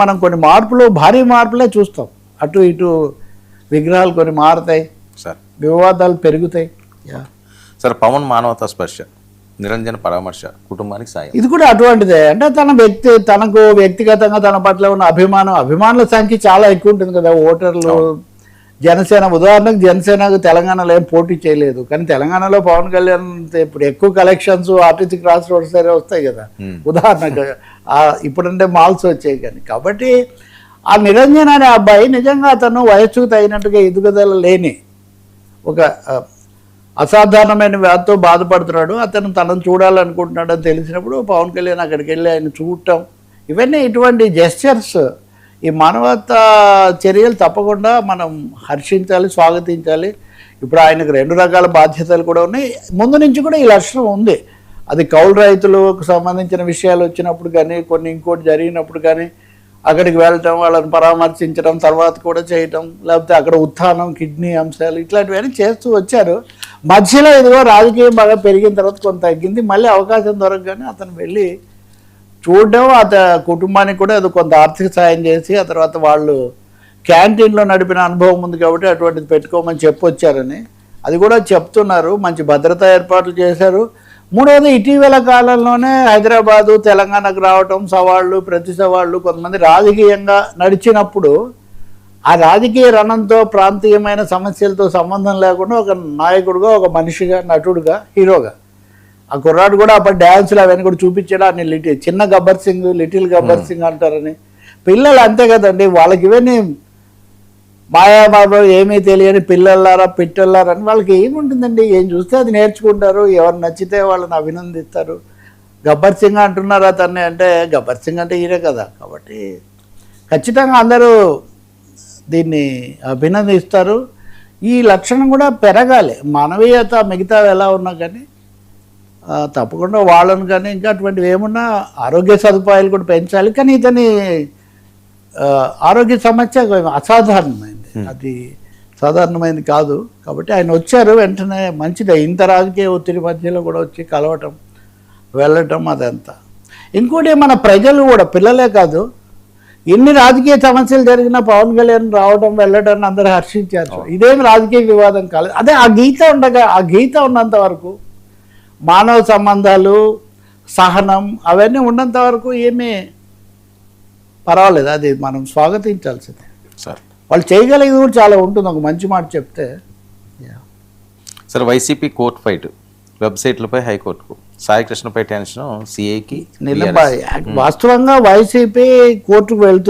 మనం కొన్ని మార్పులు, భారీ మార్పులే చూస్తాం. అటు ఇటు విగ్రహాలు కొన్ని మారుతాయి, సార్ వివాదాలు పెరుగుతాయి. సార్ పవన్ మానవతా స్పర్శ, నిరంజన పరామర్శ, కుటుంబానికి సాయం, ఇది కూడా అటువంటిదే. అంటే తనకు వ్యక్తిగతంగా తన పట్ల ఉన్న అభిమానుల సంఖ్య చాలా ఎక్కువ ఉంటుంది కదా. ఓటర్లు జనసేన, ఉదాహరణకు జనసేనకు తెలంగాణలో ఏం పోటీ చేయలేదు, కానీ తెలంగాణలో పవన్ కళ్యాణ్ ఇప్పుడు ఎక్కువ కలెక్షన్స్ ఆర్టీసీ క్రాస్ రోడ్స్ దగ్గర వస్తాయి కదా ఉదాహరణకు. ఇప్పుడంటే మాల్స్ వచ్చాయి కానీ. కాబట్టి ఆ నిరంజన్ అనే అబ్బాయి నిజంగా అతను వయస్సుకు తగినట్టుగా ఎదుగుదల లేని ఒక అసాధారణమైన వ్యాధితో బాధపడుతున్నాడు. అతను తనను చూడాలనుకుంటున్నాడు అని తెలిసినప్పుడు పవన్ కళ్యాణ్ అక్కడికి వెళ్ళి ఆయన చూడటం, ఇవన్నీ ఇటువంటి జెస్చర్స్, ఈ మానవతా చర్యలు తప్పకుండా మనం హర్షించాలి, స్వాగతించాలి. ఇప్పుడు ఆయనకు 2 రకాల బాధ్యతలు కూడా ఉన్నాయి. ముందు నుంచి కూడా ఈ లక్షణం ఉంది. అది కౌలు రైతులకు సంబంధించిన విషయాలు వచ్చినప్పుడు కానీ, కొన్ని ఇంకోటి జరిగినప్పుడు కానీ అక్కడికి వెళ్ళటం, వాళ్ళని పరామర్శించడం, తర్వాత కూడా చేయటం, లేకపోతే అక్కడ ఉత్థానం, కిడ్నీ అంశాలు ఇట్లాంటివన్నీ చేస్తూ వచ్చారు. మధ్యలో ఇదిగో రాజకీయం బాగా పెరిగిన తర్వాత కొంత తగ్గింది. మళ్ళీ అవకాశం దొరకగానే అతను వెళ్ళి చూడడం, కుటుంబానికి కూడా అది కొంత ఆర్థిక సాయం చేసి, ఆ తర్వాత వాళ్ళు క్యాంటీన్లో నడిపిన అనుభవం ఉంది కాబట్టి అటువంటిది పెట్టుకోమని చెప్పొచ్చారని అది కూడా చెప్తున్నారు. మంచి భద్రతా ఏర్పాట్లు చేశారు. మూడవది, ఇటీవల కాలంలోనే హైదరాబాదు, తెలంగాణకు రావటం, ప్రతి సవాళ్ళు కొంతమంది రాజకీయంగా నడిచినప్పుడు ఆ రాజకీయ రణంతో, ప్రాంతీయమైన సమస్యలతో సంబంధం లేకుండా ఒక నాయకుడుగా, ఒక మనిషిగా, నటుడుగా, హీరోగా ఆ కుర్రాడు కూడా అప్పుడు డ్యాన్సులు అవన్నీ కూడా చూపించాడు. అన్ని చిన్న గబ్బర్ సింగ్, లిటిల్ గబ్బర్ సింగ్ అంటారని. పిల్లలు అంతే కదండి, వాళ్ళకి ఇవన్నీ మాయాబాబు ఏమీ తెలియని పిల్లలారా, పిట్టల్లారా అని వాళ్ళకి ఏముంటుందండి, ఏం చూస్తే అది నేర్చుకుంటారు. ఎవరు నచ్చితే వాళ్ళని అభినందిస్తారు. గబ్బర్ సింగ్ అంటున్నారు అతన్ని, అంటే గబ్బర్ సింగ్ అంటే ఈయనే కదా. కాబట్టి ఖచ్చితంగా అందరూ దీన్ని అభినందిస్తారు. ఈ లక్షణం కూడా పెరగాలి. మానవీయత మిగతా ఎలా ఉన్నా కానీ తప్పకుండా వాళ్ళను కానీ ఇంకా అటువంటివి ఏమున్నా ఆరోగ్య సదుపాయాలు కూడా పెంచాలి. కానీ ఇతని ఆరోగ్య సమస్య అసాధారణమైంది, అది సాధారణమైంది కాదు. కాబట్టి ఆయన వచ్చారు వెంటనే, మంచిదే. ఇంత రాజకీయ ఒత్తిడి మధ్యలో కూడా వచ్చి కలవటం, వెళ్ళటం, అదంతా. ఇంకోటి, మన ప్రజలు కూడా, పిల్లలే కాదు, ఎన్ని రాజకీయ సమస్యలు జరిగినా పవన్ కళ్యాణ్ రావడం, వెళ్ళడం అందరూ హర్షించారు. ఇదేం రాజకీయ వివాదం కాలేదు. అదే ఆ గీత ఉన్నంత వరకు, మానవ సంబంధాలు, సహనం అవన్నీ ఉన్నంత వరకు ఏమీ పర్వాలేదు. అది మనం స్వాగతించాల్సిందే. సార్ వాళ్ళు చేయగలిగేది కూడా చాలా ఉంటుంది. ఒక మంచి మాట చెప్తే. సార్ వైసీపీ కోర్టు ఫైట్, వెబ్సైట్లపై హైకోర్టుకు, సాయి కృష్ణపై టెన్షన్, సిఐకి. వాస్తవంగా వైసీపీ కోర్టుకు వెళ్తూ